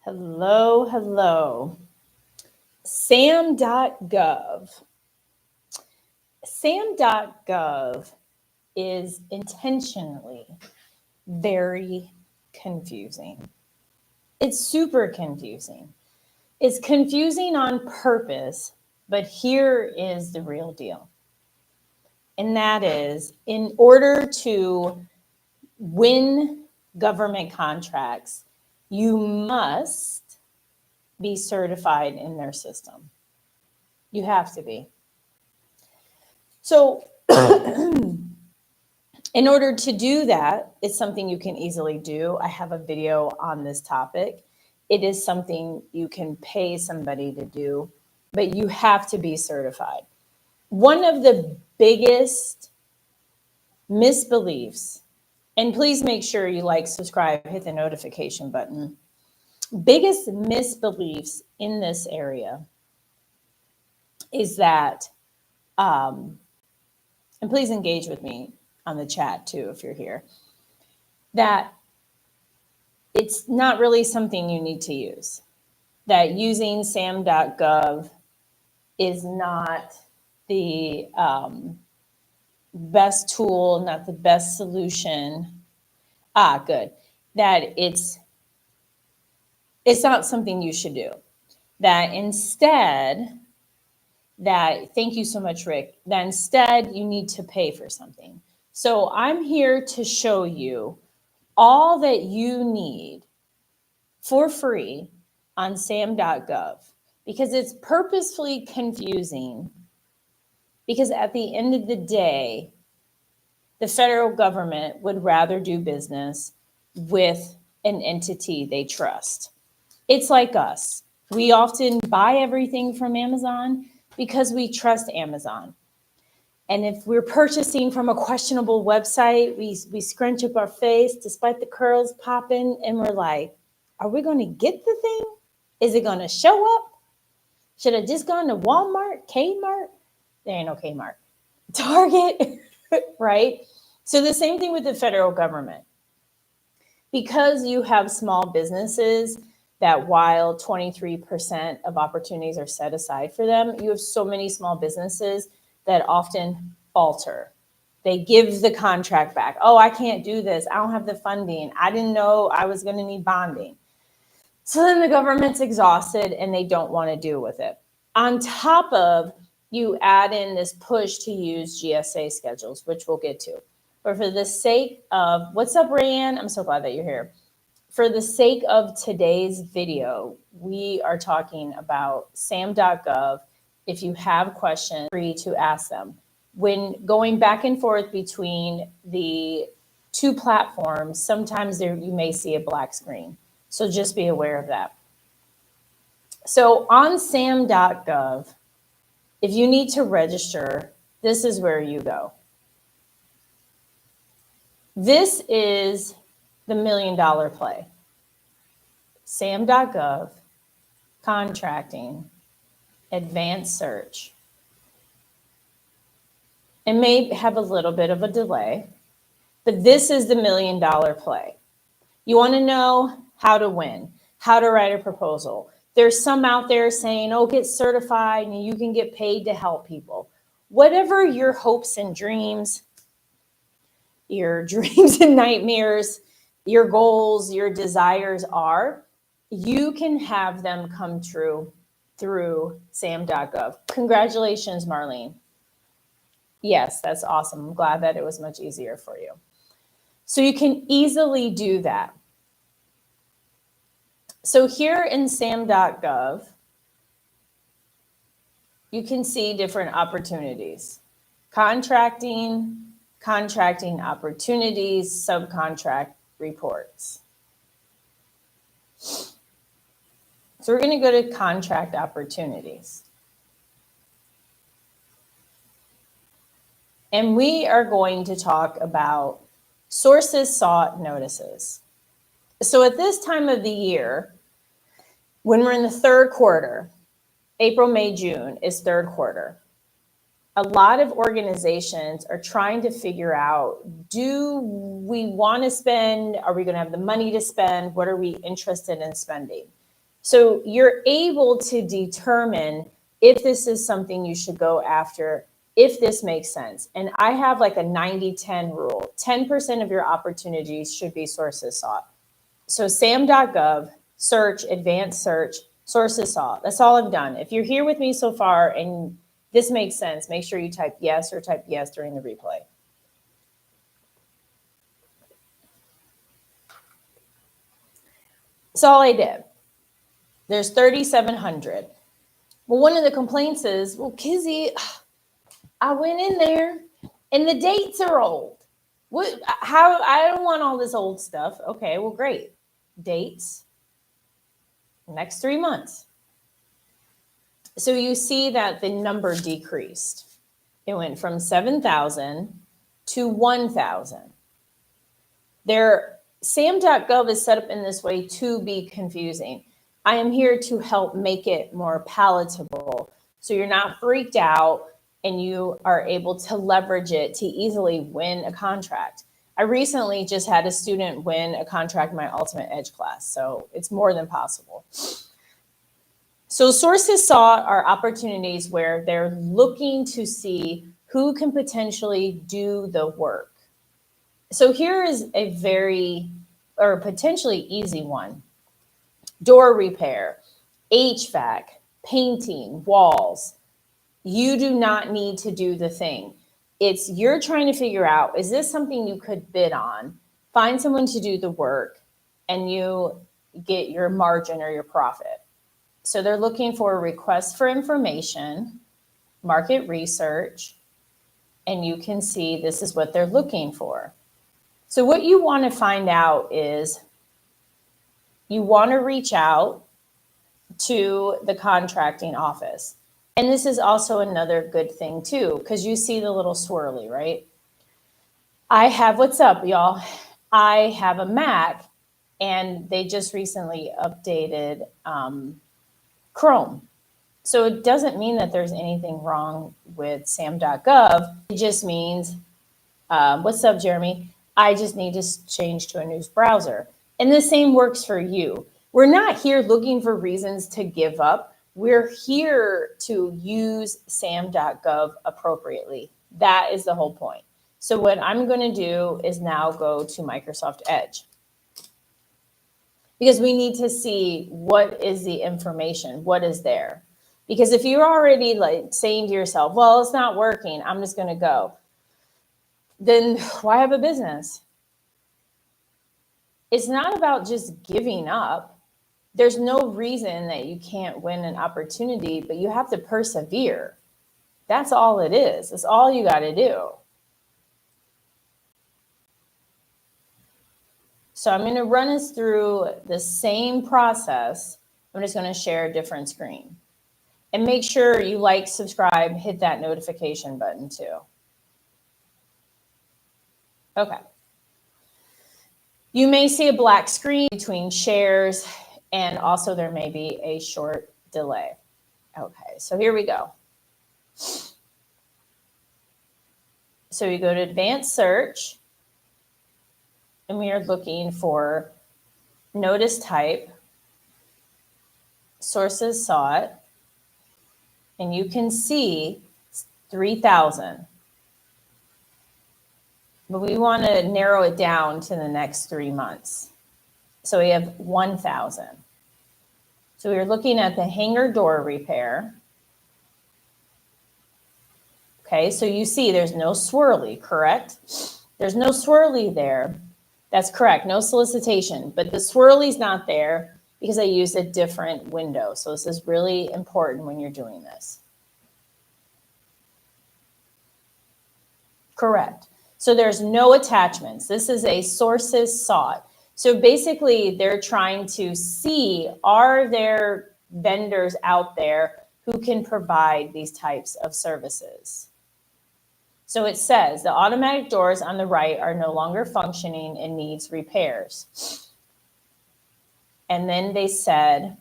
Hello, hello. SAM.gov. SAM.gov is intentionally very confusing. It's super confusing. It's confusing on purpose, but here is the real deal. And that is, in order to win government contracts, you must be certified in their system. You have to be. So, in order to do that, it's something you can easily do. I have a video on this topic. It is something you can pay somebody to do, but you have to be certified. One of the biggest misbeliefs, and please make sure you like, subscribe, hit the notification button. Biggest misbeliefs in this area is that, and please engage with me on the chat too if you're here, that it's not really something you need to use. That using SAM.gov is not the best tool, not the best solution. Good. That it's not something you should do. That instead, thank you so much, Rick, that instead you need to pay for something. So I'm here to show you all that you need for free on SAM.gov because it's purposefully confusing, because at the end of the day, the federal government would rather do business with an entity they trust. It's like us. We often buy everything from Amazon because we trust Amazon. And if we're purchasing from a questionable website, we scrunch up our face despite the curls popping, and we're like, are we going to get the thing? Is it going to show up? Should I just gone to Walmart, Kmart? There ain't no Kmart. Target, right? So the same thing with the federal government. Because you have small businesses that while 23% of opportunities are set aside for them, you have so many small businesses that often falter. They give the contract back. Oh, I can't do this. I don't have the funding. I didn't know I was going to need bonding. So then the government's exhausted and they don't want to deal with it. On top of, you add in this push to use GSA schedules, which we'll get to. But for the sake of, what's up, Rayanne? I'm so glad that you're here. For the sake of today's video, we are talking about SAM.gov. If you have questions, free to ask them. When going back and forth between the two platforms, sometimes you may see a black screen. So just be aware of that. So on SAM.gov, if you need to register, this is where you go. This is the $1 million play. SAM.gov, contracting, advanced search. It may have a little bit of a delay, but this is the $1 million play. You want to know how to win, how to write a proposal. There's some out there saying, oh, get certified and you can get paid to help people. Whatever your hopes and dreams, your dreams and nightmares, your goals, your desires are, you can have them come true through SAM.gov. Congratulations, Marlene. Yes, that's awesome. I'm glad that it was much easier for you. So you can easily do that. So here in SAM.gov, you can see different opportunities. Contracting opportunities, subcontract reports. So we're going to go to contract opportunities. And we are going to talk about sources sought notices. So at this time of the year, when we're in the third quarter, April, May, June is third quarter. A lot of organizations are trying to figure out, do we want to spend? Are we going to have the money to spend? What are we interested in spending? So you're able to determine if this is something you should go after, if this makes sense. And I have like a 90-10 rule. 10% of your opportunities should be sources sought. So SAM.gov, search, advanced search, sources sought. That's all I've done. If you're here with me so far and this makes sense, make sure you type yes or type yes during the replay. That's all I did. There's 3,700. Well, one of the complaints is, well, Kizzy, I went in there and the dates are old. How, I don't want all this old stuff. Okay, well, great. Dates, next 3 months. So you see that the number decreased. It went from 7,000 to 1,000. SAM.gov is set up in this way to be confusing. I am here to help make it more palatable so you're not freaked out and you are able to leverage it to easily win a contract. I recently just had a student win a contract in my Ultimate Edge class, so it's more than possible. So sources sought are opportunities where they're looking to see who can potentially do the work. So here is a very, or potentially easy one. Door repair, HVAC, painting, walls. You do not need to do the thing. It's you're trying to figure out, is this something you could bid on? Find someone to do the work and you get your margin or your profit. So they're looking for a request for information, market research, and you can see this is what they're looking for. So what you want to find out is you want to reach out to the contracting office. And this is also another good thing too, because you see the little swirly, right? What's up, y'all? I have a Mac and they just recently updated Chrome. So it doesn't mean that there's anything wrong with SAM.gov. It just means, what's up, Jeremy? I just need to change to a new browser. And the same works for you. We're not here looking for reasons to give up. We're here to use SAM.gov appropriately. That is the whole point. So what I'm going to do is now go to Microsoft Edge, because we need to see what is the information, what is there. Because if you're already like saying to yourself, well, it's not working, I'm just going to go, then why have a business? It's not about just giving up. There's no reason that you can't win an opportunity, but you have to persevere. That's all it is. That's all you got to do. So I'm going to run us through the same process. I'm just going to share a different screen. And make sure you like, subscribe, hit that notification button too. Okay. You may see a black screen between shares, and also there may be a short delay. Okay, so here we go. So you go to advanced search, and we are looking for notice type, sources sought, and you can see 3,000. But we want to narrow it down to the next 3 months. So we have 1,000. So we're looking at the hangar door repair. Okay, so you see there's no swirly, correct? There's no swirly there. That's correct, no solicitation. But the swirly's not there because I used a different window. So this is really important when you're doing this. Correct. So there's no attachments. This is a sources sought. So basically they're trying to see, are there vendors out there who can provide these types of services? So it says the automatic doors on the right are no longer functioning and needs repairs. And then they said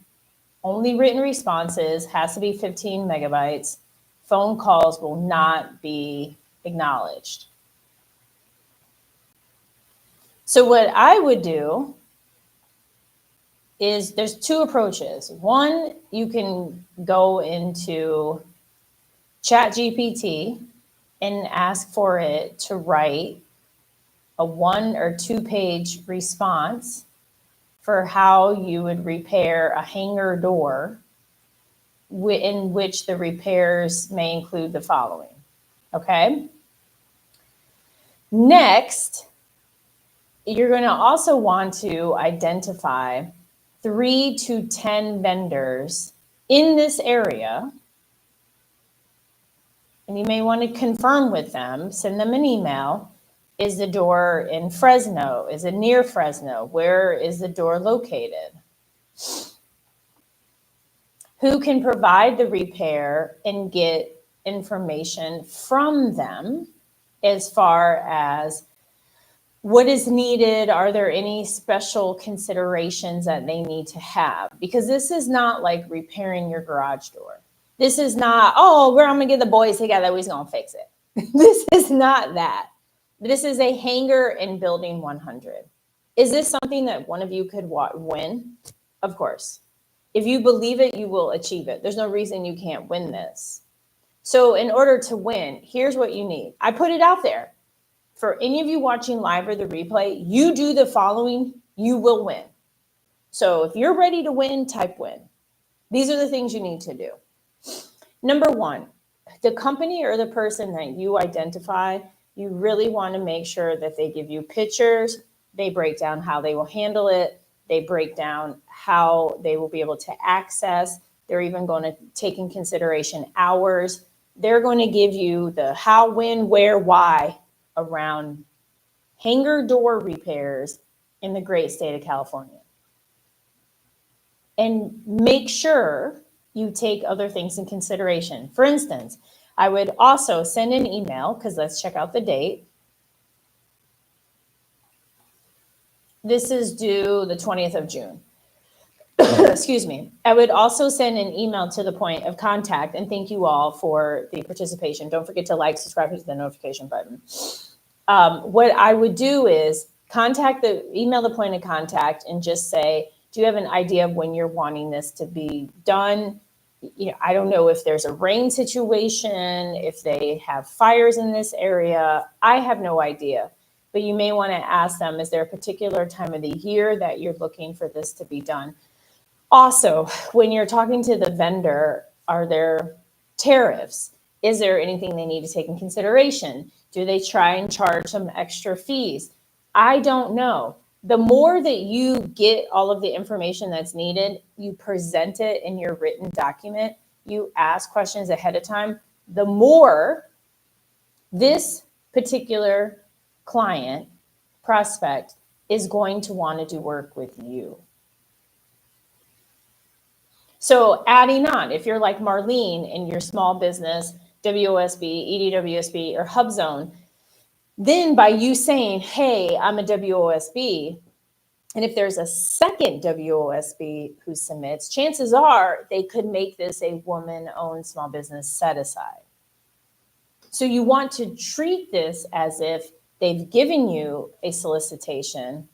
only written responses, has to be 15 megabytes. Phone calls will not be acknowledged. So what I would do is there's two approaches. One, you can go into ChatGPT and ask for it to write a 1 or 2 page response for how you would repair a hangar door, in which the repairs may include the following. Okay. Next, you're going to also want to identify 3 to 10 vendors in this area. And you may want to confirm with them, send them an email. Is the door in Fresno? Is it near Fresno? Where is the door located? Who can provide the repair and get information from them as far as what is needed? Are there any special considerations that they need to have? Because this is not like repairing your garage door. This is not, oh, I'm going to get the boys together, we're going to fix it. This is not that. This is a hangar in building 100. Is this something that one of you could win? Of course. If you believe it, you will achieve it. There's no reason you can't win this. So in order to win, here's what you need. I put it out there. For any of you watching live or the replay, you do the following, you will win. So if you're ready to win, type win. These are the things you need to do. Number 1, the company or the person that you identify, you really want to make sure that they give you pictures, they break down how they will handle it, they break down how they will be able to access, they're even going to take in consideration hours. They're going to give you the how, when, where, why around hangar door repairs in the great state of California. And make sure you take other things in consideration. For instance, I would also send an email, because let's check out the date. This is due the 20th of June. Excuse me. I would also send an email to the point of contact, and thank you all for the participation. Don't forget to like, subscribe, hit the notification button. What I would do is email the point of contact and just say, do you have an idea of when you're wanting this to be done? I don't know if there's a rain situation, if they have fires in this area. I have no idea. But you may want to ask them, is there a particular time of the year that you're looking for this to be done? Also, when you're talking to the vendor, are there tariffs? Is there anything they need to take in consideration? Do they try and charge some extra fees? I don't know. The more that you get all of the information that's needed, you present it in your written document, you ask questions ahead of time, the more this particular client, prospect, is going to want to do work with you. So adding on, if you're like Marlene in your small business, WOSB, EDWSB, or HubZone, then by you saying, hey, I'm a WOSB, and if there's a second WOSB who submits, chances are they could make this a woman-owned small business set aside. So you want to treat this as if they've given you a solicitation.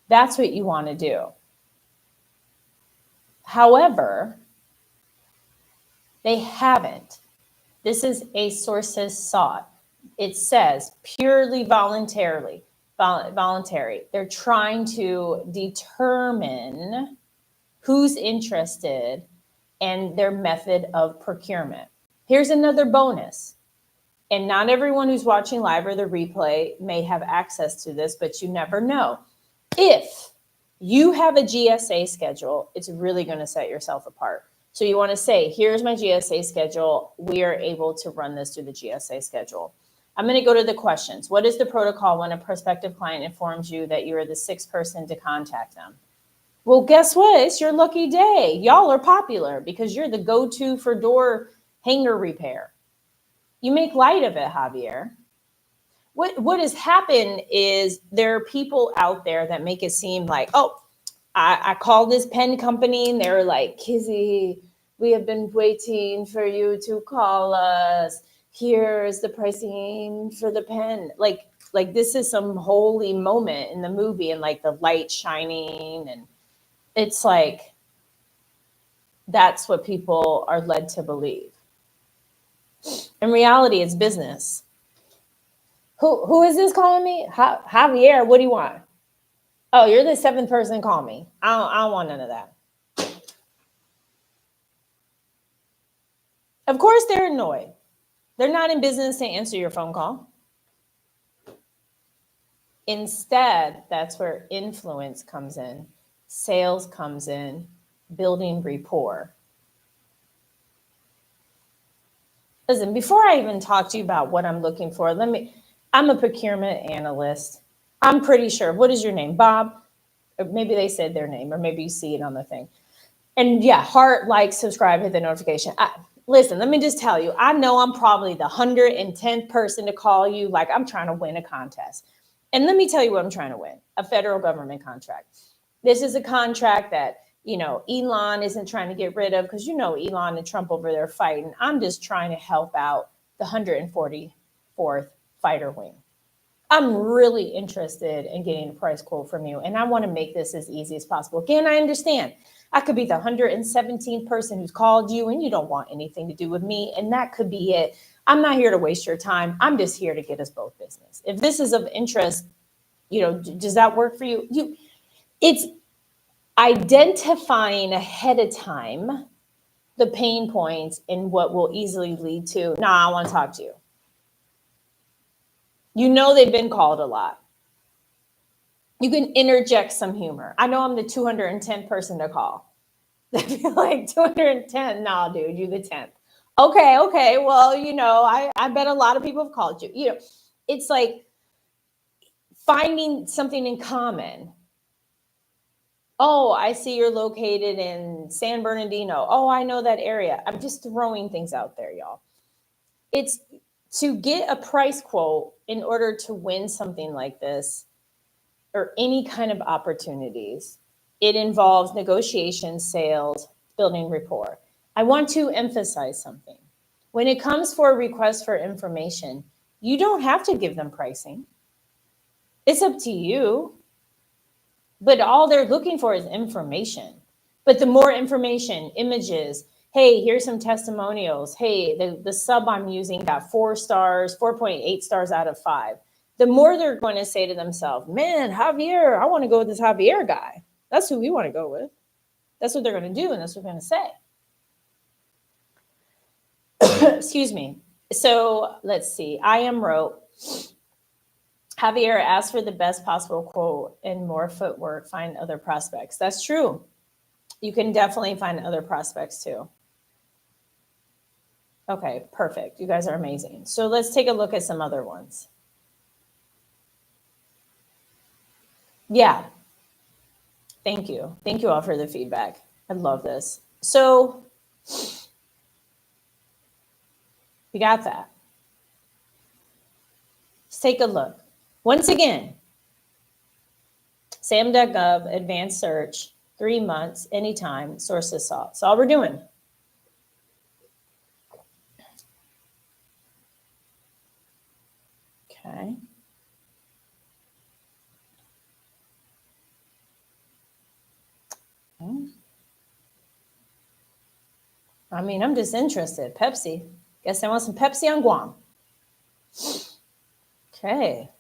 That's what you want to do. However, they haven't. This is a sources sought. It says purely voluntary. They're trying to determine who's interested and their method of procurement. Here's another bonus. And not everyone who's watching live or the replay may have access to this, but you never know. If you have a GSA schedule, it's really going to set yourself apart. So you want to say, here's my GSA schedule. We are able to run this through the GSA schedule. I'm going to go to the questions. What is the protocol when a prospective client informs you that you are the sixth person to contact them? Well, guess what? It's your lucky day. Y'all are popular because you're the go-to for door hanger repair. You make light of it, Javier. What has happened is there are people out there that make it seem like, oh, I called this pen company and they're like, Kizzy, we have been waiting for you to call us. Here's the pricing for the pen. Like this is some holy moment in the movie and like the light shining and It's like, that's what people are led to believe. In reality, it's business. Who is this calling me? Javier, what do you want? Oh, you're the seventh person call me. I don't want none of that. Of course they're annoyed. They're not in business to answer your phone call. Instead, that's where influence comes in, sales comes in, building rapport. Listen, before I even talk to you about what I'm looking for, I'm a procurement analyst. I'm pretty sure. What is your name? Bob? Or maybe they said their name, or maybe you see it on the thing. And yeah, heart, like, subscribe, hit the notification. Listen, let me just tell you, I know I'm probably the 110th person to call you. Like, I'm trying to win a contest. And let me tell you what I'm trying to win, a federal government contract. This is a contract that, Elon isn't trying to get rid of, because, Elon and Trump over there fighting. I'm just trying to help out the 144th fighter wing. I'm really interested in getting a price quote from you, and I want to make this as easy as possible. Again, I understand I could be the 117th person who's called you, and you don't want anything to do with me, and that could be it. I'm not here to waste your time. I'm just here to get us both business. If this is of interest, does that work for you? It's identifying ahead of time the pain points and what will easily lead to, nah, I want to talk to you. They've been called a lot. You can interject some humor. I know I'm the 210th person to call. I feel like 210. Nah, dude, you're the 10th. Okay. Well, I bet a lot of people have called you. It's like finding something in common. Oh, I see you're located in San Bernardino. Oh, I know that area. I'm just throwing things out there, y'all. It's to get a price quote in order to win something like this, or any kind of opportunities. It involves negotiation, sales, building rapport. I want to emphasize something. When it comes for a request for information, you don't have to give them pricing. It's up to you. But all they're looking for is information. But the more information, images, hey, here's some testimonials. Hey, the sub I'm using got 4 stars, 4.8 stars out of 5. The more they're going to say to themselves, man, Javier, I want to go with this Javier guy. That's who we want to go with. That's what they're going to do, and that's what they're going to say. Excuse me. So let's see. IM wrote, Javier asked for the best possible quote and more footwork, find other prospects. That's true. You can definitely find other prospects too. Okay, perfect. You guys are amazing. So let's take a look at some other ones. Yeah. Thank you. Thank you all for the feedback. I love this. So we got that. Let's take a look. Once again, SAM.gov, advanced search, 3 months, anytime, sources sought. That's all we're doing. Okay. I mean, I'm just interested. Pepsi. Guess I want some Pepsi on Guam. Okay.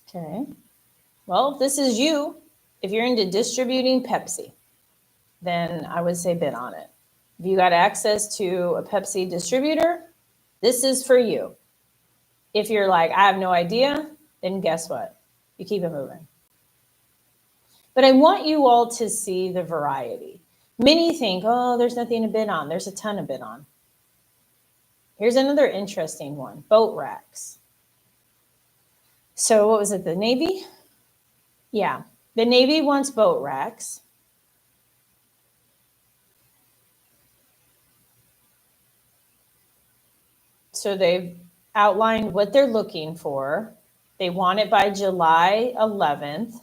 Okay. Well, if this is you, if you're into distributing Pepsi, then I would say bid on it. If you got access to a Pepsi distributor, this is for you. If you're like, I have no idea, then guess what? You keep it moving. But I want you all to see the variety. Many think, oh, there's nothing to bid on. There's a ton to bid on. Here's another interesting one, boat racks. So what was it, the Navy? Yeah, the Navy wants boat racks. So they've outlined what they're looking for. They want it by July 11th.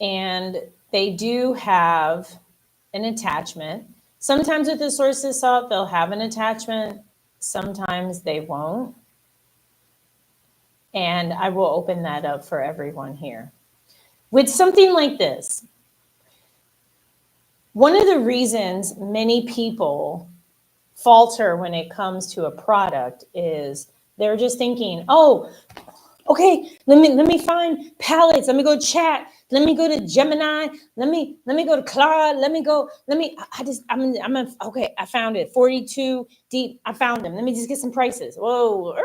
And they do have an attachment. Sometimes with the sources sought, they'll have an attachment. Sometimes they won't. And I will open that up for everyone here. With something like this, one of the reasons many people falter when it comes to a product is they're just thinking, oh, okay, let me find palettes. Let me go chat. Let me go to Gemini. Let me go to Claude. Okay, I found it. 42 deep. I found them. Let me just get some prices. Whoa,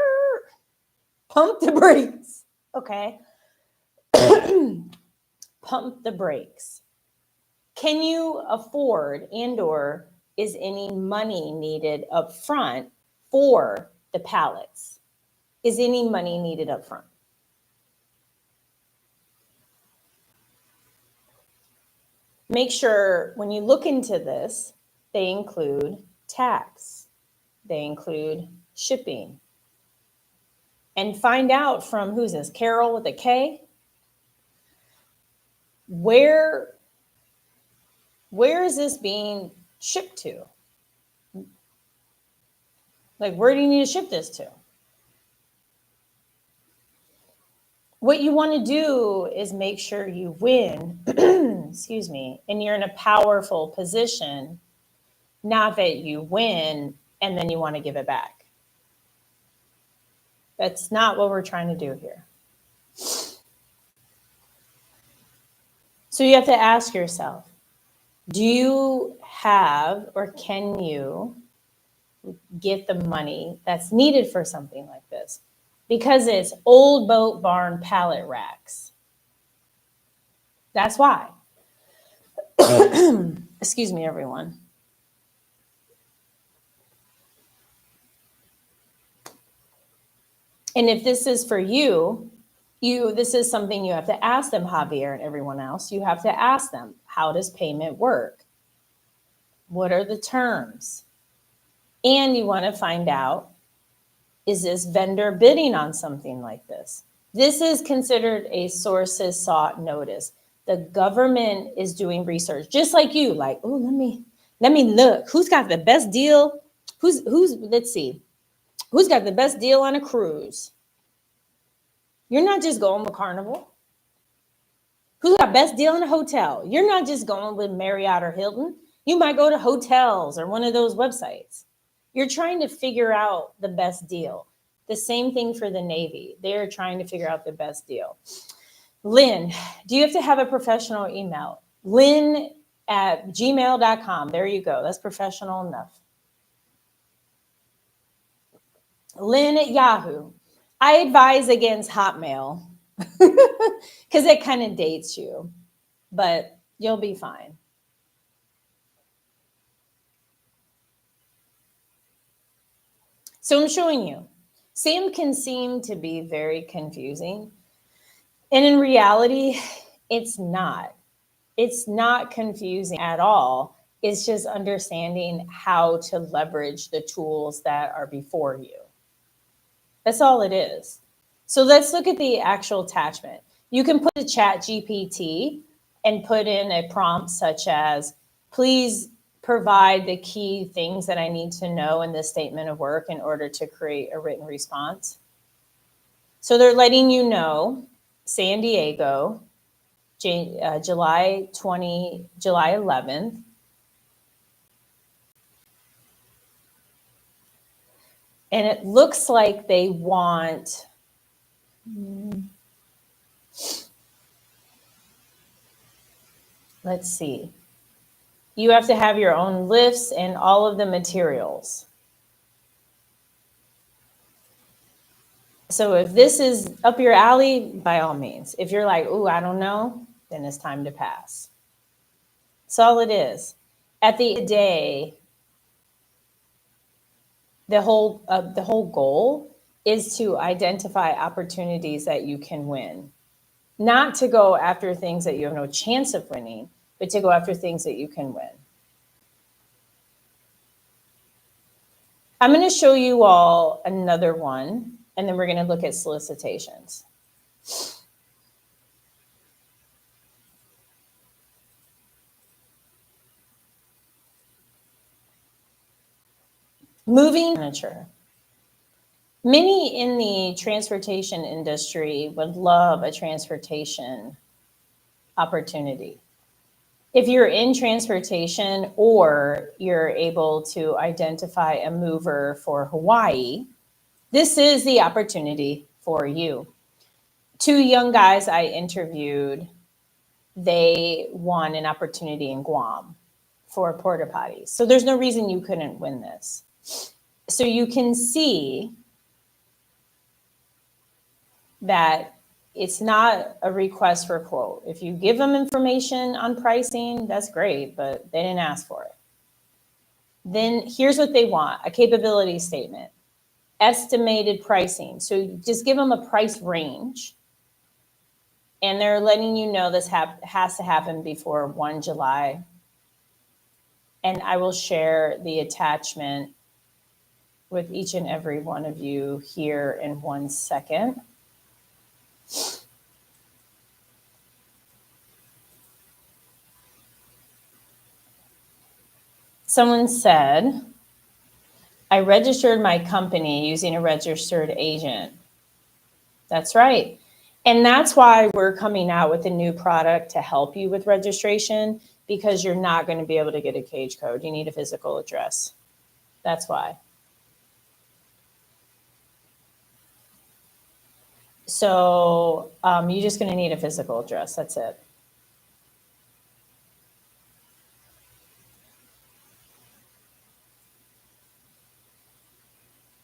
pump the brakes. Okay. Pump the brakes. Can you afford or is any money needed up front for the pallets? Is any money needed up front? Make sure when you look into this, they include tax, they include shipping. And find out from, who's this, Carol with a K? Where is this being shipped to? Like, where do you need to ship this to? What you want to do is make sure you win, excuse me, and you're in a powerful position, not that you win and then you want to give it back. That's not what we're trying to do here. So you have to ask yourself, do you have or can you get the money that's needed for something like this? Because it's old boat barn pallet racks. That's why. Excuse me, everyone. And if this is for you, this is something you have to ask them, Javier and everyone else. You have to ask them, how does payment work? What are the terms? And you want to find out, is this vendor bidding on something like this? This is considered a sources sought notice. The government is doing research, just like you, like, oh, let me look. Who's got the best deal? Let's see. Who's got the best deal on a cruise? You're not just going with Carnival. Who's got best deal in a hotel? You're not just going with Marriott or Hilton. You might go to hotels or one of those websites. You're trying to figure out the best deal. The same thing for the Navy. They're trying to figure out the best deal. Lynn, do you have to have a professional email? Lynn at gmail.com. There you go. That's professional enough. Lynn at Yahoo. I advise against Hotmail because it kind of dates you, but you'll be fine. So I'm showing you. SAM can seem to be very confusing. And in reality, it's not. It's not confusing at all. It's just understanding how to leverage the tools that are before you. That's all it is. So let's look at the actual attachment. You can put a chat GPT and put in a prompt such as, please provide the key things that I need to know in this statement of work in order to create a written response. So they're letting you know, San Diego, July 11th. And it looks like they want, let's see. You have to have your own lifts and all of the materials. So if this is up your alley, by all means. If you're like, ooh, I don't know, then it's time to pass. That's all it is. At the end of the day, the whole goal is to identify opportunities that you can win. Not to go after things that you have no chance of winning, but to go after things that you can win. I'm going to show you all another one, and then we're going to look at solicitations. Moving furniture. Many in the transportation industry would love a transportation opportunity. If you're in transportation or you're able to identify a mover for Hawaii, this is the opportunity for you. 2 young guys I interviewed, they won an opportunity in Guam for porta potties. So there's no reason you couldn't win this. So you can see that it's not a request for a quote. If you give them information on pricing, that's great, but they didn't ask for it. Then here's what they want: a capability statement, estimated pricing. So just give them a price range. And they're letting you know this has to happen before 1 July. And I will share the attachment with each and every one of you here in 1 second. Someone said, I registered my company using a registered agent. That's right. And that's why we're coming out with a new product to help you with registration, because you're not going to be able to get a cage code. You need a physical address. That's why. So you're just going to need a physical address. That's it.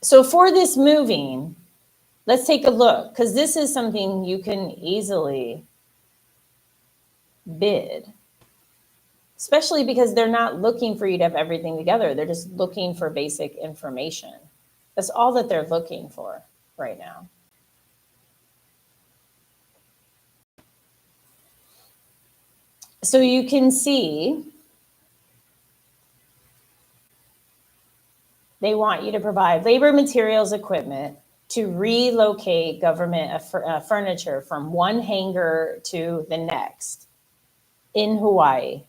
So for this moving, let's take a look, because this is something you can easily bid, especially because they're not looking for you to have everything together. They're just looking for basic information. That's all that they're looking for right now. So you can see they want you to provide labor, materials, equipment to relocate government furniture from one hangar to the next in Hawaii.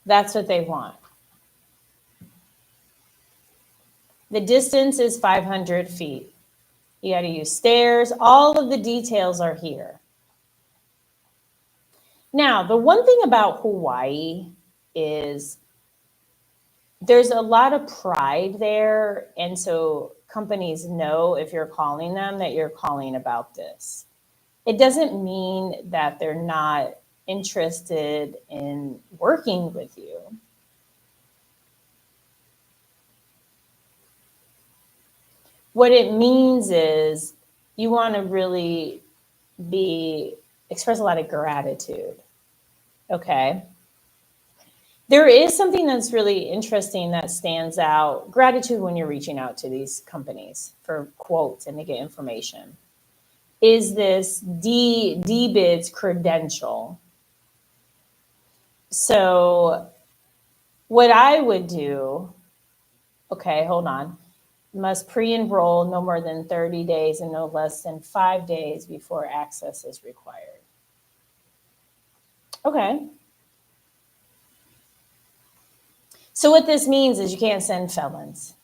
That's what they want. The distance is 500 feet. You got to use stairs. All of the details are here. Now, the one thing about Hawaii is there's a lot of pride there. And so companies know if you're calling them that you're calling about this. It doesn't mean that they're not interested in working with you. What it means is you want to really express a lot of gratitude. Okay. There is something that's really interesting that stands out. Gratitude when you're reaching out to these companies for quotes and to get information. Is this DBID's credential. So what I would do, okay, hold on. Must pre-enroll no more than 30 days and no less than 5 days before access is required. Okay. So what this means is you can't send felons.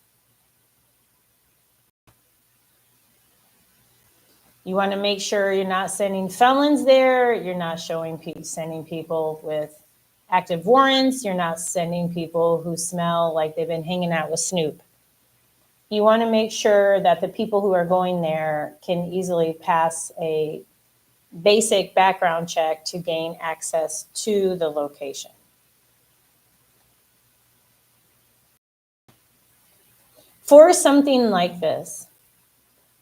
You want to make sure you're not sending felons there. You're not sending people with active warrants. You're not sending people who smell like they've been hanging out with Snoop. You want to make sure that the people who are going there can easily pass a basic background check to gain access to the location. For something like this,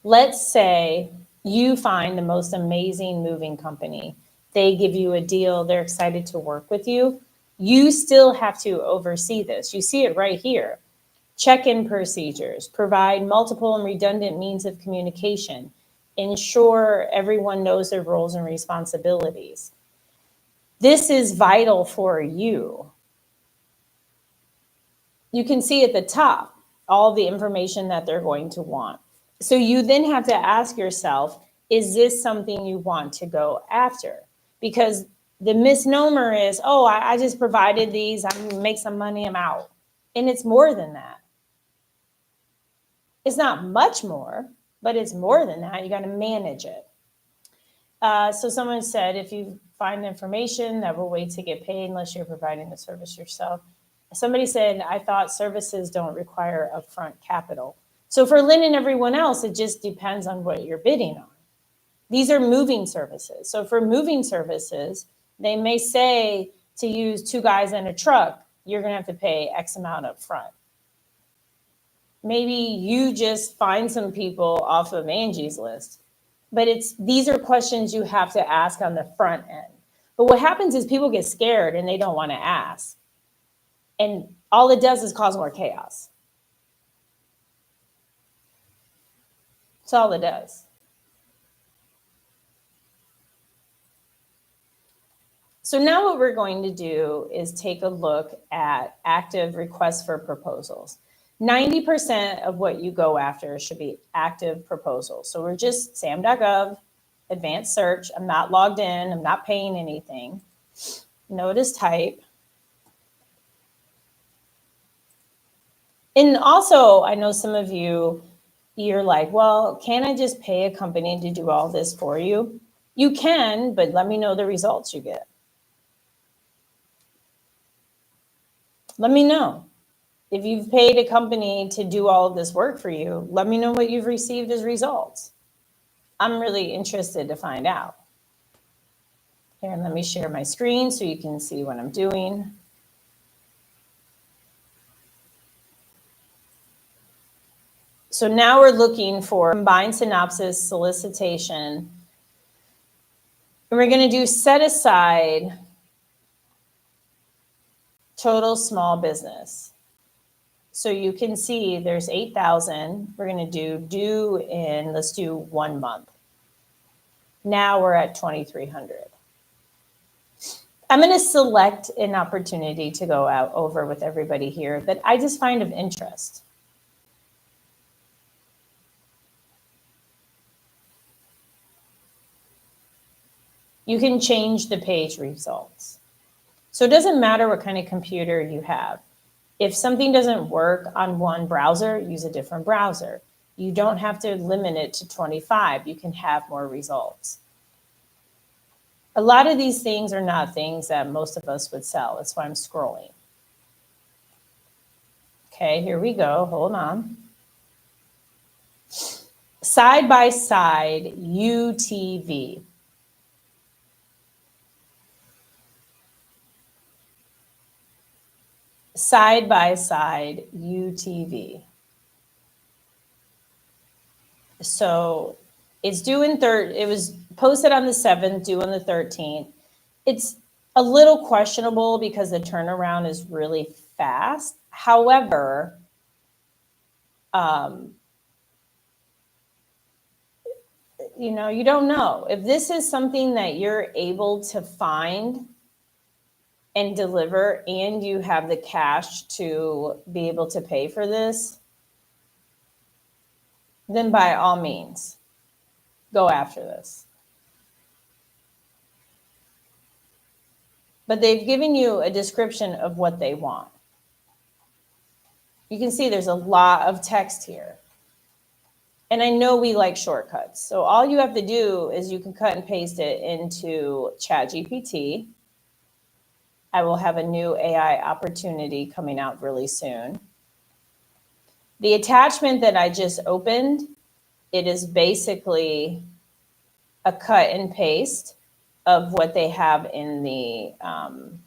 let's say you find the most amazing moving company. They give you a deal. They're excited to work with you. You still have to oversee this. You see it right here. Check-in procedures, provide multiple and redundant means of communication, ensure everyone knows their roles and responsibilities. This is vital for you. You can see at the top all the information that they're going to want. So you then have to ask yourself, is this something you want to go after? Because the misnomer is, oh, I just provided these, I'm gonna make some money, I'm out. And it's more than that. It's not much more, but it's more than that. You got to manage it. So someone said, if you find information, that will wait to get paid unless you're providing the service yourself. Somebody said, I thought services don't require upfront capital. So for Lynn and everyone else, it just depends on what you're bidding on. These are moving services. So for moving services, they may say to use 2 guys in a truck, you're going to have to pay X amount up front. Maybe you just find some people off of Angie's list. But these are questions you have to ask on the front end. But what happens is people get scared and they don't want to ask. And all it does is cause more chaos. That's all it does. So now what we're going to do is take a look at active requests for proposals. 90% of what you go after should be active proposals. So we're just SAM.gov, advanced search. I'm not logged in. I'm not paying anything. Notice type. And also, I know some of you, you're like, well, can't I just pay a company to do all this for you? You can, but let me know the results you get. Let me know. If you've paid a company to do all of this work for you, let me know what you've received as results. I'm really interested to find out. Here, and let me share my screen so you can see what I'm doing. So now we're looking for combined synopsis, solicitation. And we're going to do set aside total small business. So you can see there's 8,000. We're going to do in, let's do 1 month. Now we're at 2,300. I'm going to select an opportunity to go out over with everybody here that I just find of interest. You can change the page results. So it doesn't matter what kind of computer you have. If something doesn't work on one browser, use a different browser. You don't have to limit it to 25. You can have more results. A lot of these things are not things that most of us would sell. That's why I'm scrolling. Okay, here we go. Hold on. Side by side UTV. Side by side UTV. So it's due in it was posted on the 7th, due on the 13th. It's a little questionable because the turnaround is really fast. However, you know, you don't know. If this is something that you're able to find and deliver and you have the cash to be able to pay for this, then by all means, go after this. But they've given you a description of what they want. You can see there's a lot of text here. And I know we like shortcuts. So all you have to do is you can cut and paste it into ChatGPT. I will have a new AI opportunity coming out really soon. The attachment that I just opened, it is basically a cut and paste of what they have in the on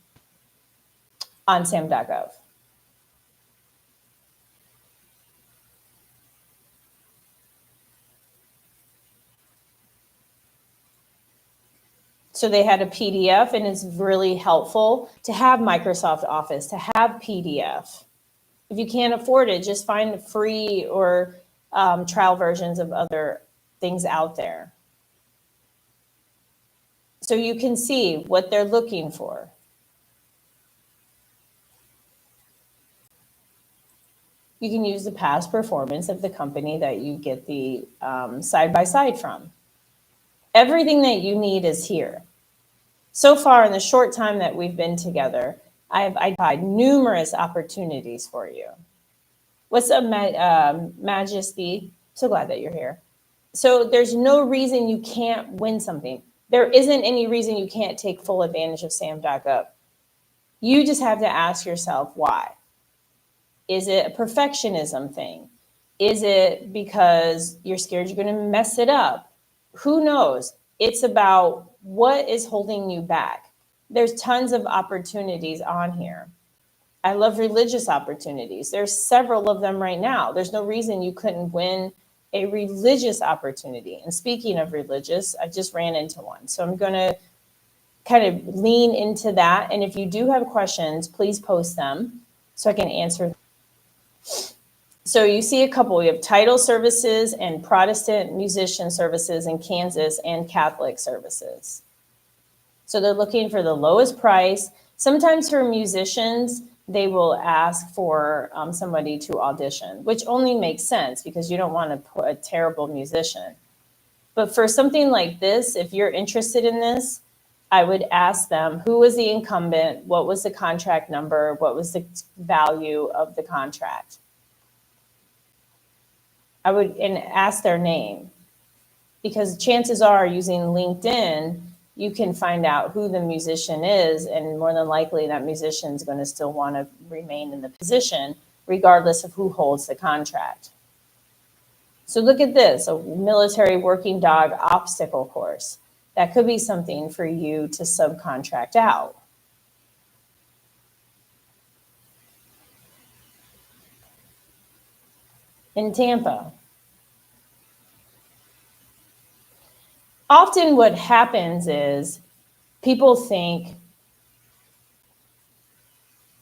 SAM.gov. So they had a PDF, and it's really helpful to have Microsoft Office, to have PDF. If you can't afford it, just find free or trial versions of other things out there. So you can see what they're looking for. You can use the past performance of the company that you get the side-by-side from. Everything that you need is here. So far in the short time that we've been together, I've identified numerous opportunities for you. What's up, Majesty? So glad that you're here. So there's no reason you can't win something. There isn't any reason you can't take full advantage of SAM.gov. You just have to ask yourself why. Is it a perfectionism thing? Is it because you're scared you're going to mess it up? Who knows? It's about what is holding you back. There's tons of opportunities on here. I love religious opportunities. There's several of them right now. There's no reason you couldn't win a religious opportunity. And speaking of religious, I just ran into one. So I'm going to kind of lean into that. And if you do have questions, please post them so I can answer. So you see a couple. We have title services and Protestant musician services in Kansas and Catholic services. So they're looking for the lowest price. Sometimes for musicians, they will ask for somebody to audition, which only makes sense because you don't want to put a terrible musician. But for something like this, if you're interested in this, I would ask them, who was the incumbent? What was the contract number? What was the value of the contract? I would and ask their name, because chances are using LinkedIn, you can find out who the musician is, and more than likely that musician is going to still want to remain in the position regardless of who holds the contract. So look at this, a military working dog obstacle course. That could be something for you to subcontract out. In Tampa. Often what happens is people think,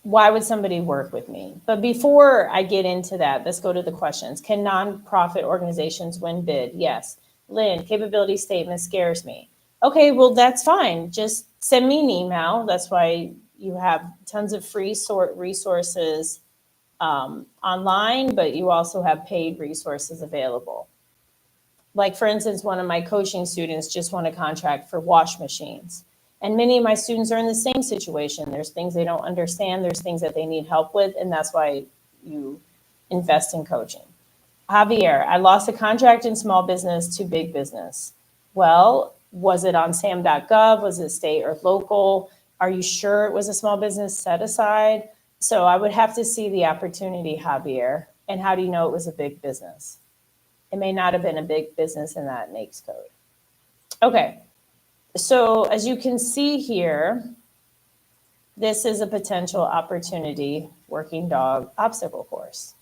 why would somebody work with me? But before I get into that, let's go to the questions. Can nonprofit organizations win bid? Yes. Lynn, capability statement scares me. Okay, well, that's fine. Just send me an email. That's why you have tons of free resources online, but you also have paid resources available. Like, for instance, one of my coaching students just won a contract for wash machines. And many of my students are in the same situation. There's things they don't understand. There's things that they need help with. And that's why you invest in coaching. Javier, I lost a contract in small business to big business. Well, was it on SAM.gov? Was it state or local? Are you sure it was a small business set aside? So I would have to see the opportunity, Javier. And how do you know it was a big business? It may not have been a big business in that NAICS code. Okay. So as you can see here, this is a potential opportunity working dog obstacle course.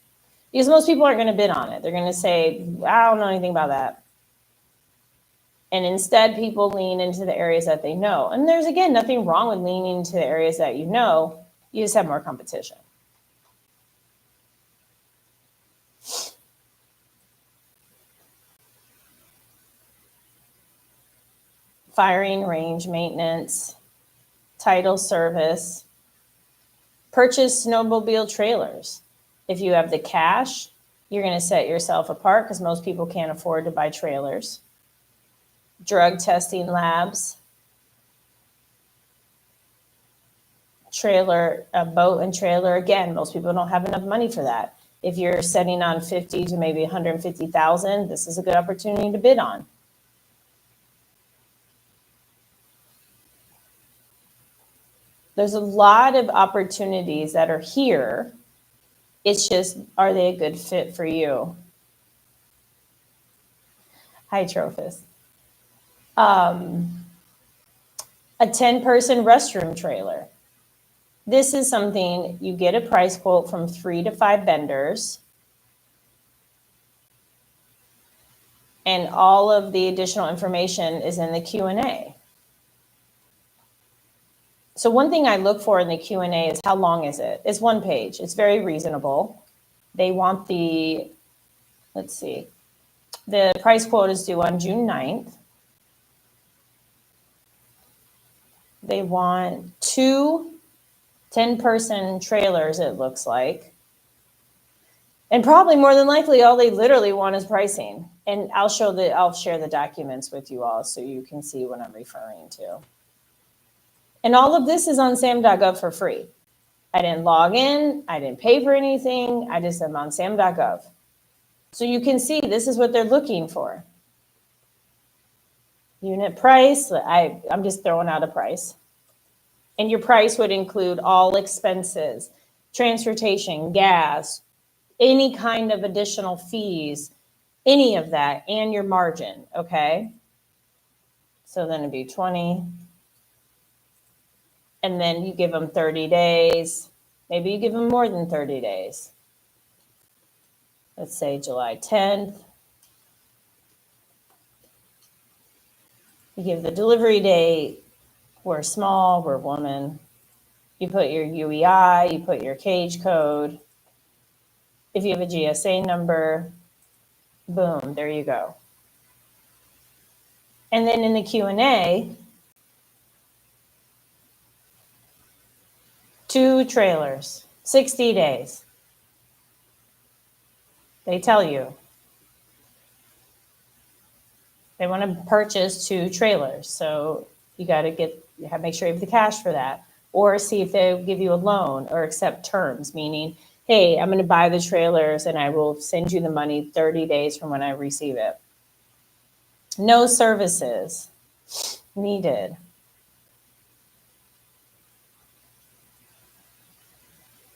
Because most people aren't going to bid on it. They're going to say, I don't know anything about that. And instead, people lean into the areas that they know. And there's, again, nothing wrong with leaning into the areas that you know. You just have more competition. Firing range maintenance, title service, purchase snowmobile trailers. If you have the cash, you're going to set yourself apart because most people can't afford to buy trailers. Drug testing labs, trailer, a boat and trailer. Again, most people don't have enough money for that. If you're setting on 50 to maybe 150,000, this is a good opportunity to bid on. There's a lot of opportunities that are here. It's just, are they a good fit for you? Hi, Trophus. A 10-person restroom trailer. This is something you get a price quote from 3 to 5 vendors. And all of the additional information is in the Q&A. So one thing I look for in the Q&A is how long is it? It's 1 page. It's very reasonable. They want the, let's see, the price quote is due on June 9th. They want 2 10-person trailers, it looks like. And probably more than likely, all they literally want is pricing. And I'll share the documents with you all so you can see what I'm referring to. And all of this is on SAM.gov for free. I didn't log in. I didn't pay for anything. I just am on SAM.gov. So you can see this is what they're looking for. Unit price, I'm just throwing out a price. And your price would include all expenses, transportation, gas, any kind of additional fees, any of that, and your margin, okay? So then it'd be 20. And then you give them 30 days. Maybe you give them more than 30 days. Let's say July 10th. You give the delivery date. We're small, we're woman. You put your UEI, you put your cage code. If you have a GSA number, boom, there you go. And then in the Q&A, 2 trailers, 60 days. They tell you. They want to purchase 2 trailers. So you got to make sure you have the cash for that. Or see if they give you a loan or accept terms, meaning, hey, I'm going to buy the trailers and I will send you the money 30 days from when I receive it. No services needed.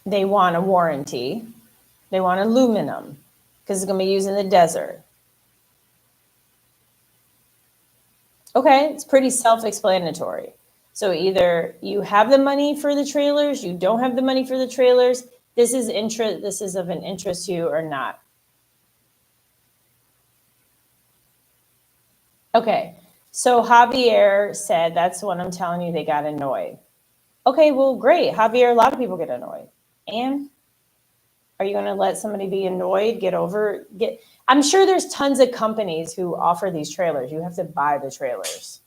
They want a warranty. They want aluminum because it's going to be used in the desert. Okay, it's pretty self-explanatory. So either you have the money for the trailers, you don't have the money for the trailers. This is of an interest to you or not. Okay, so Javier said, that's what I'm telling you, they got annoyed. Okay, well, great. Javier, a lot of people get annoyed. And are you going to let somebody be annoyed, I'm sure there's tons of companies who offer these trailers. You have to buy the trailers.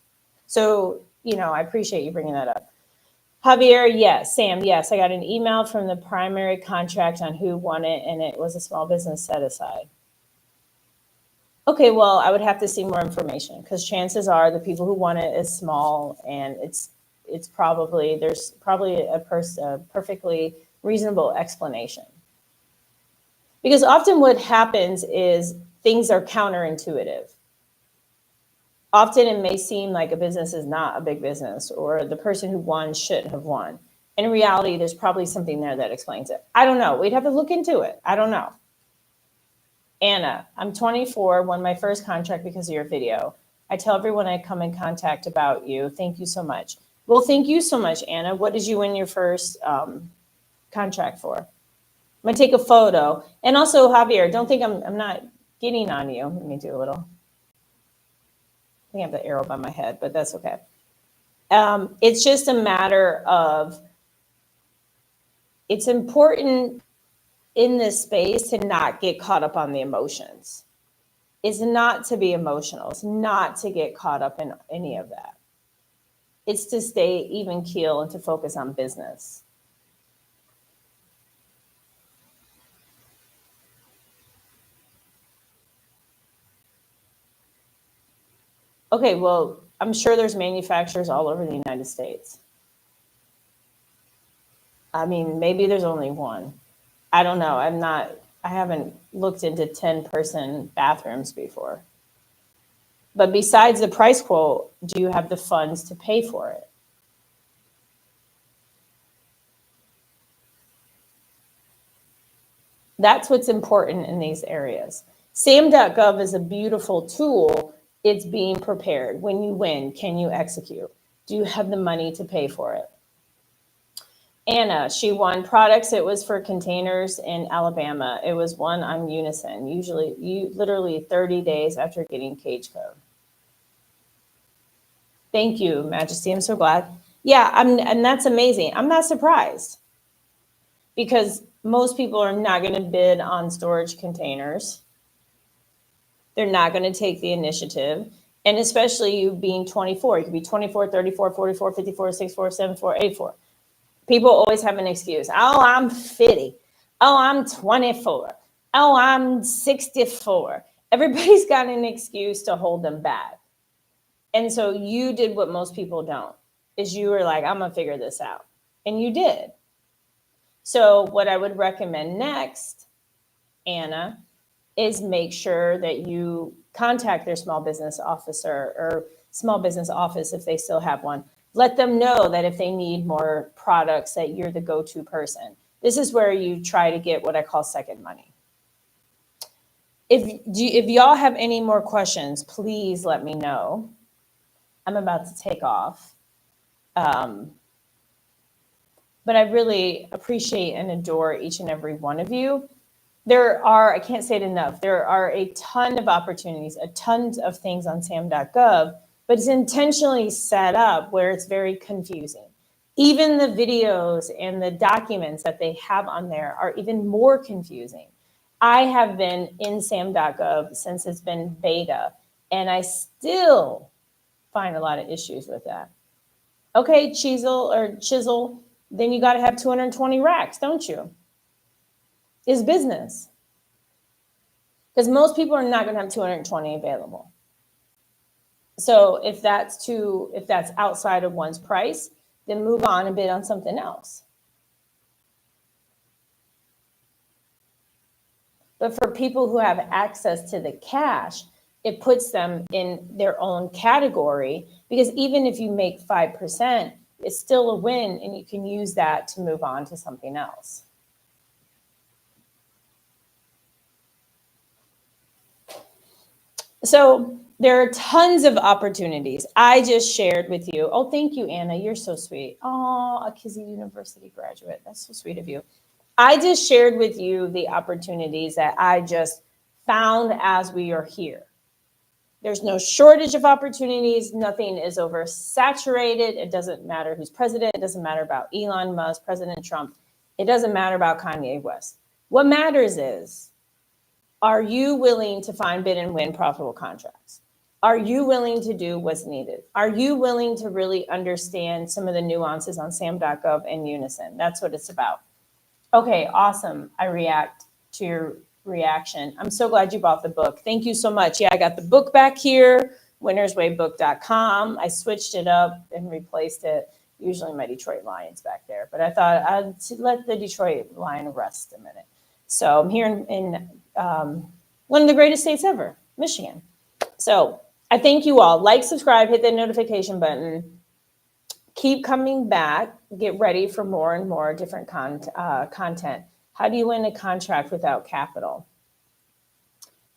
So, I appreciate you bringing that up. Javier, yes. Sam, yes. I got an email from the primary contract on who won it, and it was a small business set aside. Okay, well, I would have to see more information because chances are the people who won it is small, and there's probably a perfectly reasonable explanation. Because often what happens is things are counterintuitive. Often it may seem like a business is not a big business or the person who won shouldn't have won. In reality, there's probably something there that explains it. I don't know. We'd have to look into it. I don't know. Anna, I'm 24, won my first contract because of your video. I tell everyone I come in contact about you. Thank you so much. Well, thank you so much, Anna. What did you win your first contract for? I'm going to take a photo. And also, Javier, don't think I'm not getting on you. Let me do a little. I think I have the arrow by my head, but that's okay. It's just a matter of, it's important in this space to not get caught up on the emotions. It's not to be emotional. It's not to get caught up in any of that. It's to stay even keel and to focus on business. Okay, well, I'm sure there's manufacturers all over the United States. I mean, maybe there's only one. I don't know. I haven't looked into 10-person bathrooms before. But besides the price quote, do you have the funds to pay for it? That's what's important in these areas. SAM.gov is a beautiful tool. It's being prepared. When you win, can you execute? Do you have the money to pay for it? Anna, she won products. It was for containers in Alabama. It was one on Unison, literally 30 days after getting cage code. Thank you, Majesty. I'm so glad. Yeah, and that's amazing. I'm not surprised because most people are not going to bid on storage containers. They're not going to take the initiative. And especially you being 24, you could be 24, 34, 44, 54, 64, 74, 84. People always have an excuse. Oh, I'm 50. Oh, I'm 24. Oh, I'm 64. Everybody's got an excuse to hold them back. And so you did what most people don't, is you were like, I'm going to figure this out. And you did. So what I would recommend next, Anna, is make sure that you contact their small business officer or small business office if they still have one. Let them know that if they need more products, that you're the go-to person. This is where you try to get what I call second money. If y'all have any more questions, please let me know. I'm about to take off. But I really appreciate and adore each and every one of you. There are, I can't say it enough, there are a ton of opportunities, a ton of things on SAM.gov, but it's intentionally set up where it's very confusing. Even the videos and the documents that they have on there are even more confusing. I have been in SAM.gov since it's been beta, and I still find a lot of issues with that. Okay, chisel, then you got to have 220 racks, don't you? Is business. Because most people are not going to have 220 available. So if that's outside of one's price, then move on and bid on something else. But for people who have access to the cash, it puts them in their own category, because even if you make 5%, it's still a win, and you can use that to move on to something else. So there are tons of opportunities. I just shared with you. Oh, thank you, Anna. You're so sweet. Oh, a Kizzy University graduate. That's so sweet of you. I just shared with you the opportunities that I just found as we are here. There's no shortage of opportunities. Nothing is oversaturated. It doesn't matter who's president. It doesn't matter about Elon Musk, President Trump. It doesn't matter about Kanye West. What matters is, are you willing to find, bid, and win profitable contracts? Are you willing to do what's needed? Are you willing to really understand some of the nuances on SAM.gov and Unison? That's what it's about. Okay, awesome. I react to your reaction. I'm so glad you bought the book. Thank you so much. Yeah, I got the book back here, winnerswaybook.com. I switched it up and replaced it. Usually my Detroit Lions back there, but I thought I'd let the Detroit Lion rest a minute. So I'm here in one of the greatest states ever, Michigan. So I thank you all. Like, subscribe, hit that notification button. Keep coming back. Get ready for more and more different content. How do you win a contract without capital?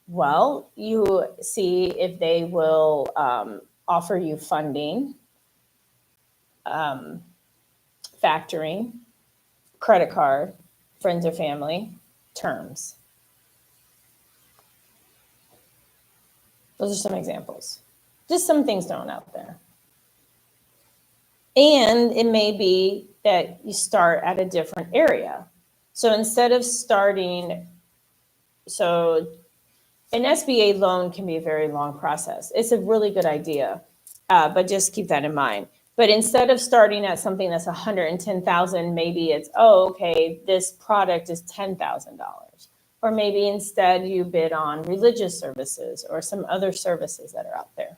Well, you see if they will offer you funding, factoring, credit card, friends or family, terms. Those are some examples. Just some things thrown out there. And it may be that you start at a different area. So instead of starting, so an SBA loan can be a very long process. It's a really good idea, but just keep that in mind. But instead of starting at something that's $110,000, maybe it's, oh, okay, this product is $10,000. Or maybe instead you bid on religious services or some other services that are out there.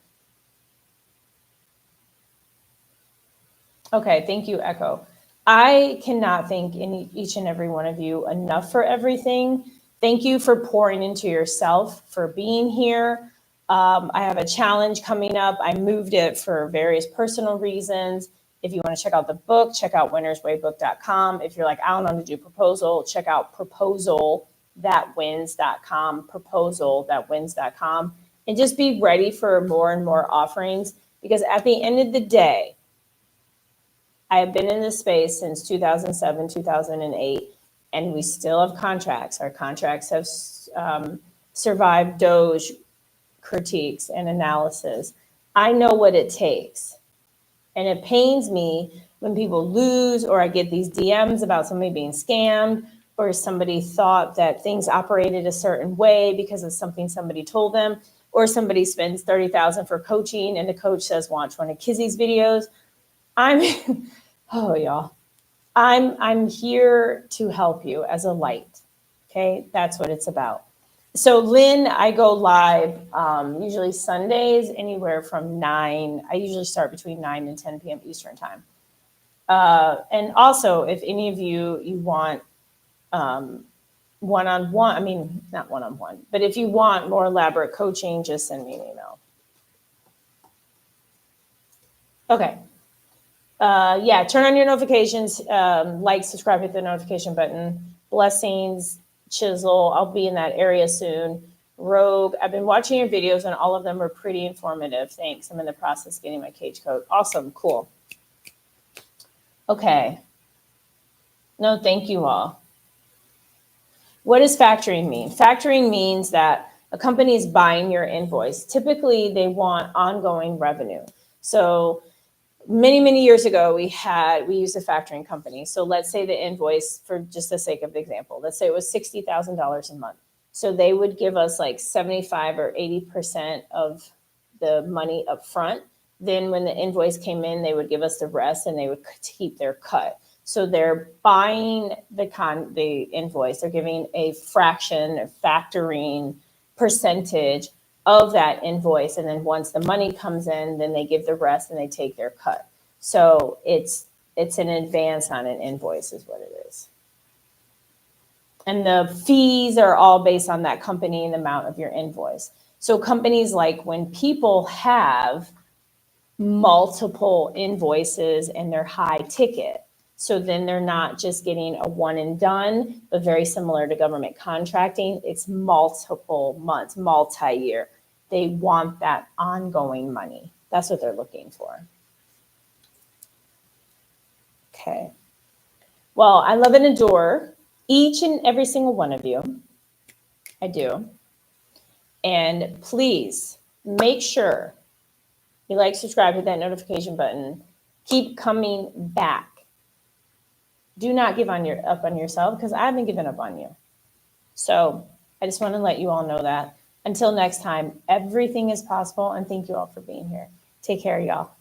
Okay, thank you, Echo. I cannot thank each and every one of you enough for everything. Thank you for pouring into yourself, for being here. I have a challenge coming up. I moved it for various personal reasons. If you want to check out the book, check out winnerswaybook.com. If you're like, I don't know how to do proposal, check out proposal.wins.com, proposal.wins.com, and just be ready for more and more offerings, because at the end of the day, I have been in this space since 2007, 2008, and we still have contracts. Our contracts have survived Doge critiques and analysis. I know what it takes. And it pains me when people lose, or I get these DMs about somebody being scammed, or somebody thought that things operated a certain way because of something somebody told them, or somebody spends $30,000 for coaching and the coach says, watch one of Kizzy's videos. Y'all, I'm here to help you as a light. Okay, that's what it's about. So Lynn, I go live usually Sundays, anywhere from 9. I usually start between 9 and 10 p.m. Eastern time. And also, if any of you want one-on-one, I mean, not one-on-one, but if you want more elaborate coaching, just send me an email. Okay. Yeah, turn on your notifications, like, subscribe, hit the notification button. Blessings, Chisel, I'll be in that area soon. Rogue, I've been watching your videos and all of them are pretty informative. Thanks. I'm in the process of getting my cage coat. Awesome. Cool. Okay. No, thank you all. What does factoring mean? Factoring means that a company is buying your invoice. Typically, they want ongoing revenue. So many years ago, we used a factoring company. So let's say the invoice, for just the sake of the example, let's say it was $60,000 a month. So they would give us like 75 or 80% of the money up front. Then when the invoice came in, they would give us the rest and they would keep their cut. So they're buying the invoice. They're giving a fraction, a factoring percentage of that invoice. And then once the money comes in, then they give the rest and they take their cut. So it's an advance on an invoice is what it is. And the fees are all based on that company and the amount of your invoice. So companies, like when people have multiple invoices and they're high ticket, so then they're not just getting a one and done, but very similar to government contracting, it's multiple months, multi-year. They want that ongoing money. That's what they're looking for. Okay. Well, I love and adore each and every single one of you. I do. And please make sure you like, subscribe, hit that notification button. Keep coming back. Do not give up on yourself, because I haven't given up on you. So I just want to let you all know that. Until next time, everything is possible. And thank you all for being here. Take care, y'all.